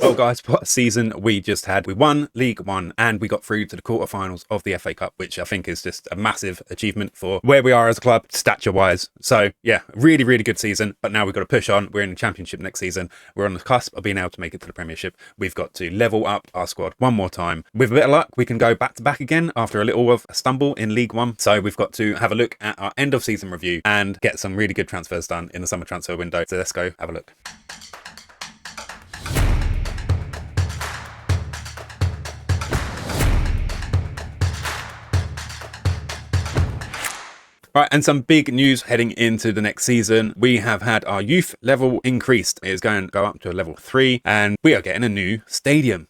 Well, guys, what a season we just had. We won League One and we got through to the quarterfinals of the FA Cup, which I think is just a massive achievement for where we are as a club, stature-wise. So, yeah, really, really good season. But now we've got to push on. We're in the Championship next season. We're on the cusp of being able to make it to the Premiership. We've got to level up our squad one more time. With a bit of luck, we can go back-to-back again after a little of a stumble in League One. So we've got to have a look at our end-of-season review and get some really good transfers done in the summer transfer window. So let's go have a look. Right, and some big news heading into the next season. We have had our youth level increased. It is going to go up to a level 3, and we are getting a new stadium.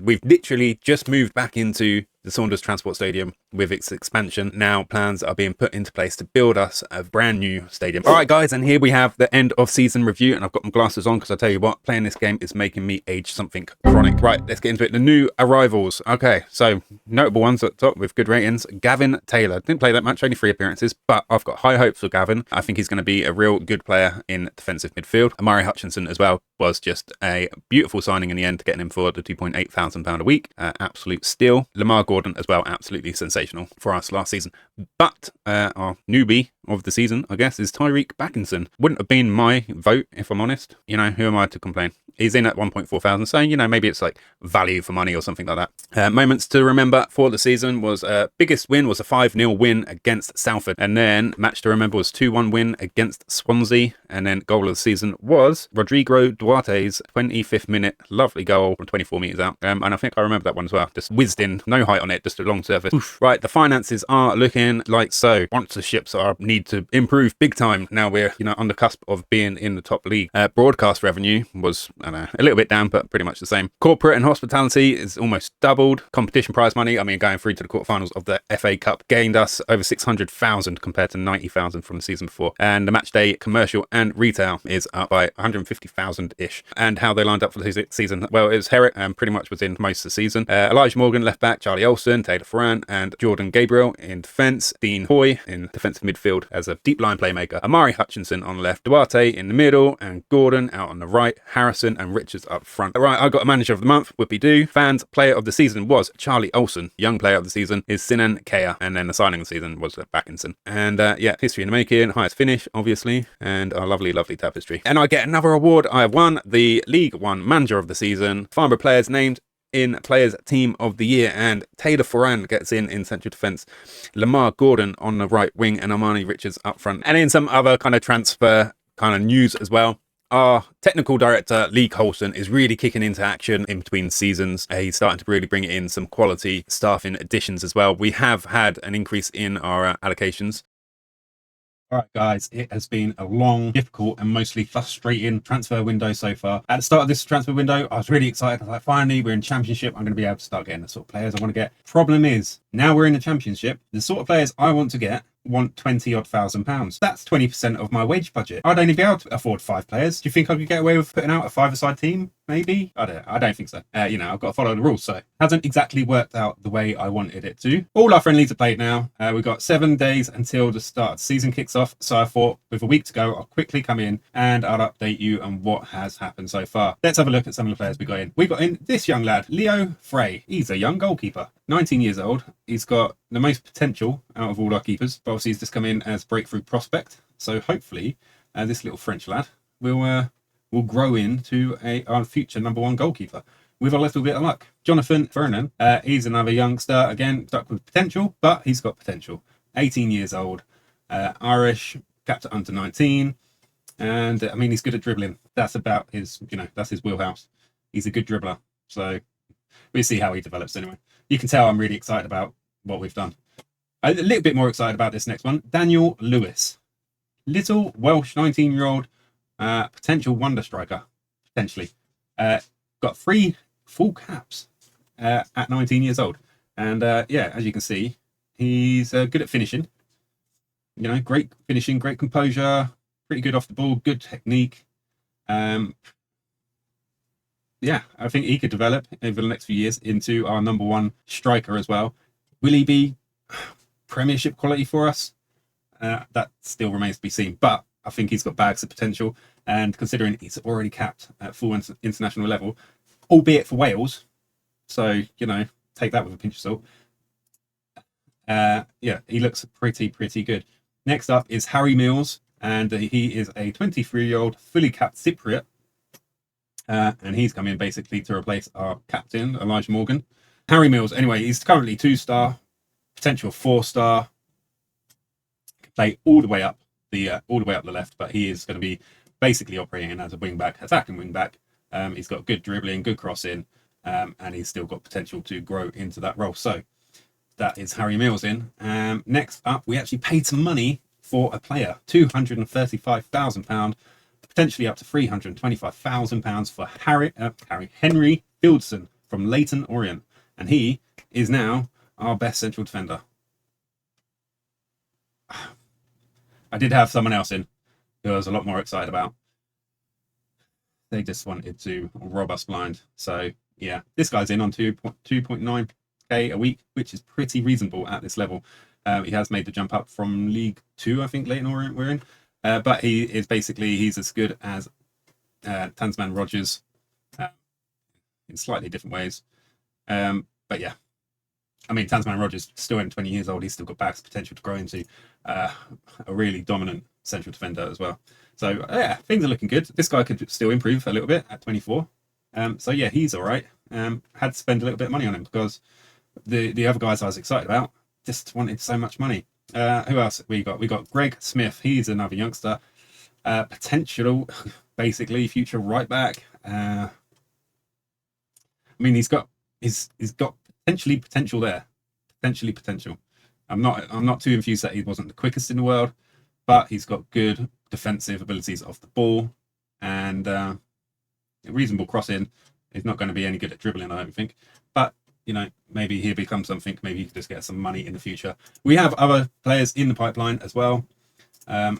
We've literally just moved back into the Saunders Transport Stadium with its expansion. Now plans are being put into place to build us a brand new stadium. All right, guys, and here we have the end of season review, and I've got my glasses on because I tell you what, playing this game is making me age something chronic. Right, let's get into it. The new arrivals. Okay, so notable ones at the top with good ratings. Gavin Taylor. Didn't play that much, only 3 appearances, but I've got high hopes for Gavin. I think he's going to be a real good player in defensive midfield. Amari Hutchinson as well was just a beautiful signing in the end, getting him for the £2,800 a week. Absolute steal. Lamar Gordon as well, absolutely sensational for us last season. But our newbie of the season, I guess, is Tyreek Backinson. Wouldn't have been my vote, if I'm honest. You know, who am I to complain? He's in at 1.4 thousand, so, you know, maybe it's like value for money or something like that. Moments to remember for the season was biggest win was a 5-0 win against Salford, and then match to remember was 2-1 win against Swansea, and then goal of the season was Rodrigo Duarte's 25th minute lovely goal from 24 metres out, and I think I remember that one as well. Just whizzed in, no height on it, just a long surface. Oof. Right, the finances are looking like so. Sponsorships need to improve big time. Now we're, you know, on the cusp of being in the top league. Broadcast revenue was, I don't know, a little bit down, but pretty much the same. Corporate and hospitality is almost doubled. Competition prize money, I mean, going through to the quarterfinals of the FA Cup gained us over 600,000 compared to 90,000 from the season before. And the match day commercial and retail is up by 150,000-ish. And how they lined up for the season, well, it was Herrick and pretty much was in most of the season. Elijah Morgan left back, Charlie Olsen, Taylor Ferran, and Jordan Gabriel in defence. Dean Hoy in defensive midfield as a deep line playmaker. Amari Hutchinson on the left, Duarte in the middle, and Gordon out on the right, Harrison and Richards up front. Right, I got a manager of the month, whoopie-doo. Fans player of the season was Charlie Olsen. Young player of the season is Sinan Kea, and then the signing of the season was Backinson. And yeah, history in the making, highest finish, obviously, and our lovely, lovely tapestry. And I get another award. I have won the League One manager of the season. Farnborough players named in Players Team of the Year, and Taylor Ferran gets in central defence, Lamar Gordon on the right wing, and Armani Richards up front. And in some other kind of transfer kind of news as well, our technical director, Lee Colson, is really kicking into action in between seasons. He's starting to really bring in some quality staffing additions as well. We have had an increase in our allocations. All right, guys, it has been a long, difficult, and mostly frustrating transfer window so far. At the start of this transfer window, I was really excited. I was like, finally, we're in Championship. I'm going to be able to start getting the sort of players I want to get. Problem is, now we're in the Championship, the sort of players I want to get want 20-odd thousand pounds. That's 20% of my wage budget. I'd only be able to afford 5 players. Do you think I could get away with putting out a 5-a-side team? Maybe? I don't think so. You know, I've got to follow the rules, so it hasn't exactly worked out the way I wanted it to. All our friendlies are played now. We've got 7 days until the start of the season kicks off, so I thought with a week to go, I'll quickly come in and I'll update you on what has happened so far. Let's have a look at some of the players we got in. We got in this young lad, Leo Frey. He's a young goalkeeper, 19 years old. He's got the most potential out of all our keepers, but obviously he's just come in as breakthrough prospect. So hopefully this little French lad will grow into our future #1 goalkeeper with a little bit of luck. Jonathan Vernon, he's another youngster, again, stuck with potential, but he's got potential. 18 years old, Irish, capped at under 19, and I mean, he's good at dribbling. That's about his, you know, that's his wheelhouse. He's a good dribbler, so we'll see how he develops anyway. You can tell I'm really excited about what we've done. A little bit more excited about this next one. Daniel Lewis, little Welsh 19-year-old, potential wonder striker, potentially. Got 3 full caps at 19 years old. And yeah, as you can see, he's good at finishing. You know, great finishing, great composure, pretty good off the ball, good technique. Yeah, I think he could develop over the next few years into our #1 striker as well. Will he be Premiership quality for us? That still remains to be seen, but I think he's got bags of potential, and considering he's already capped at full international level, albeit for Wales. So, you know, take that with a pinch of salt. Yeah, he looks pretty good. Next up is Harry Mills, and he is a 23-year-old fully capped Cypriot. And he's come in basically to replace our captain, Elijah Morgan. Harry Mills, anyway, he's currently 2-star, potential 4-star. Can play all the way up the left, but he is going to be basically operating as a wing back, attacking wing back. He's got good dribbling, good crossing, and he's still got potential to grow into that role. So that is Harry Mills in. Next up, we actually paid some money for a player, £235,000, potentially up to £325,000 for Henry Fieldson from Leyton Orient, and he is now our best central defender. I did have someone else in who I was a lot more excited about. They just wanted to rob us blind. So yeah, this guy's in on 2.9k a week, which is pretty reasonable at this level. He has made the jump up from League 2, I think, Leyton Orient we're in. But he is basically, he's as good as Tasman Rogers in slightly different ways. But yeah, I mean, Tasman Rogers still in 20 years old. He's still got bags potential to grow into a really dominant central defender as well. So yeah, things are looking good. This guy could still improve a little bit at 24. So yeah, he's all right. Had to spend a little bit of money on him because the other guys I was excited about just wanted so much money. Who else we got? We got Greg Smith. He's another youngster. Potential, basically, future right back. I mean, he's got potential there. Potential. I'm not too infused that he wasn't the quickest in the world, but he's got good defensive abilities off the ball and a reasonable crossing. He's not going to be any good at dribbling, I don't think. But you know, maybe he'll become something. Maybe he could just get some money in the future. We have other players in the pipeline as well. I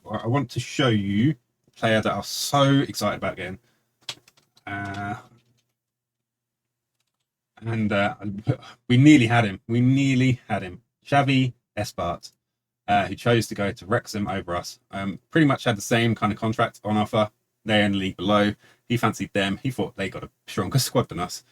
want to show you a player that I'm so excited about getting. We nearly had him. Xavi Espart, who chose to go to Wrexham over us. Pretty much had the same kind of contract on offer. They're in the league below. He fancied them. He thought they got a stronger squad than us.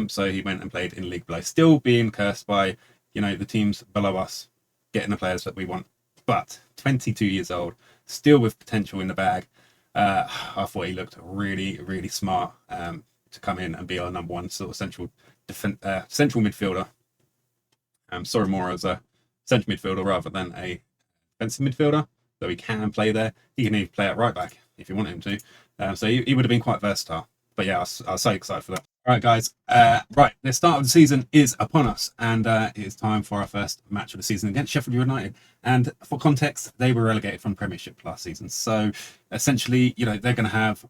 So he went and played in the league below, still being cursed by, you know, the teams below us getting the players that we want. But 22 years old, still with potential in the bag. I thought he looked really smart to come in and be our number one sort of central midfielder. Sorry, more as a central midfielder rather than a defensive midfielder, though he can play there. He can even play at right back if you want him to. So he would have been quite versatile. But yeah, I was so excited for that. All right, guys. Right, the start of the season is upon us, and it is time for our first match of the season against Sheffield United. And for context, they were relegated from Premiership last season. So essentially, you know, they're going to have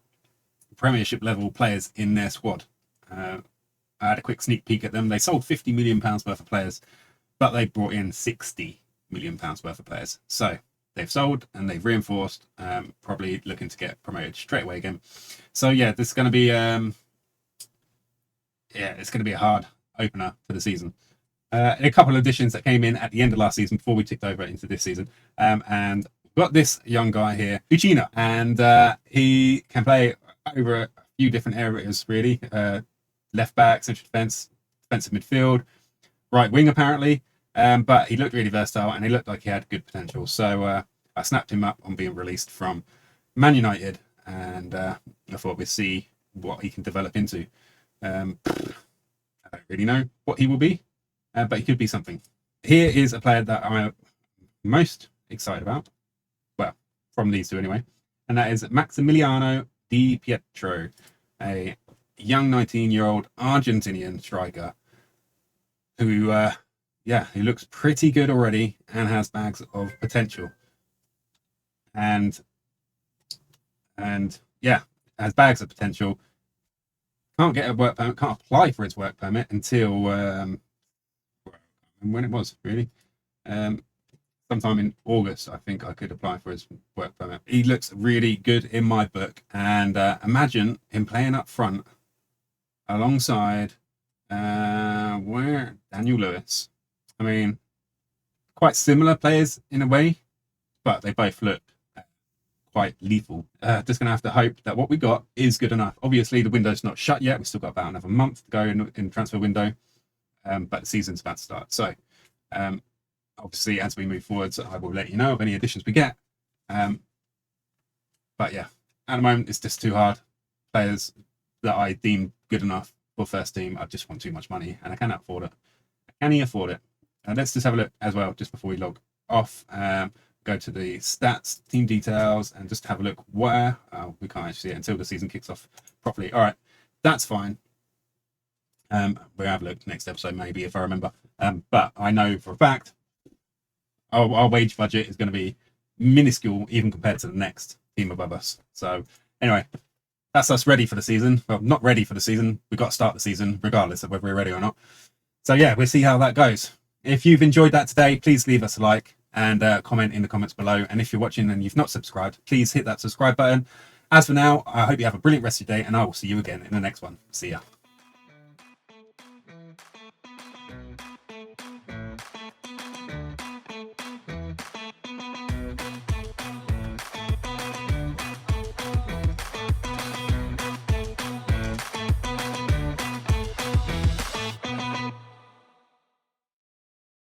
Premiership level players in their squad. I had a quick sneak peek at them. They sold £50 million worth of players, but they brought in £60 million worth of players. So they've sold and they've reinforced, probably looking to get promoted straight away again. So yeah, this is going to be it's going to be a hard opener for the season. A couple of additions that came in at the end of last season before we ticked over into this season, and we've got this young guy here, Uchina, and he can play over a few different areas really. Left back, central defense, defensive midfield, right wing apparently. But he looked really versatile and he looked like he had good potential. So I snapped him up on being released from Man United, and I thought we'd see what he can develop into. I don't really know what he will be, but he could be something. Here is a player that I'm most excited about. Well, from these two anyway. And that is Maximiliano Di Pietro, a young 19-year-old Argentinian striker who, he looks pretty good already and has bags of potential. And yeah, has bags of potential. Can't get a work permit, can't apply for his work permit until when it was really. Sometime in August, I think I could apply for his work permit. He looks really good in my book, and imagine him playing up front alongside Daniel Lewis. I mean, quite similar players in a way, but they both look quite lethal. Just gonna have to hope that what we got is good enough. Obviously the window's not shut yet, we've still got about another month to go in the transfer window, but the season's about to start. So obviously as we move forwards, I will let you know of any additions we get. But yeah, at the moment it's just too hard. Players that I deem good enough for first team, I just want too much money and I cannot afford it. Can he afford it? Let's just have a look as well just before we log off. Go to the stats, team details, and just have a look where we can't actually see it until the season kicks off properly. All right, that's fine. We'll have a look next episode maybe if I remember. But I know for a fact our wage budget is going to be minuscule even compared to the next team above us. So anyway, that's us ready for the season. Well, not ready for the season. We've got to start the season regardless of whether we're ready or not. So yeah, we'll see how that goes. If you've enjoyed that today, please leave us a like and comment in the comments below. And if you're watching and you've not subscribed, please hit that subscribe button. As for now, I hope you have a brilliant rest of your day and I will see you again in the next one. See ya.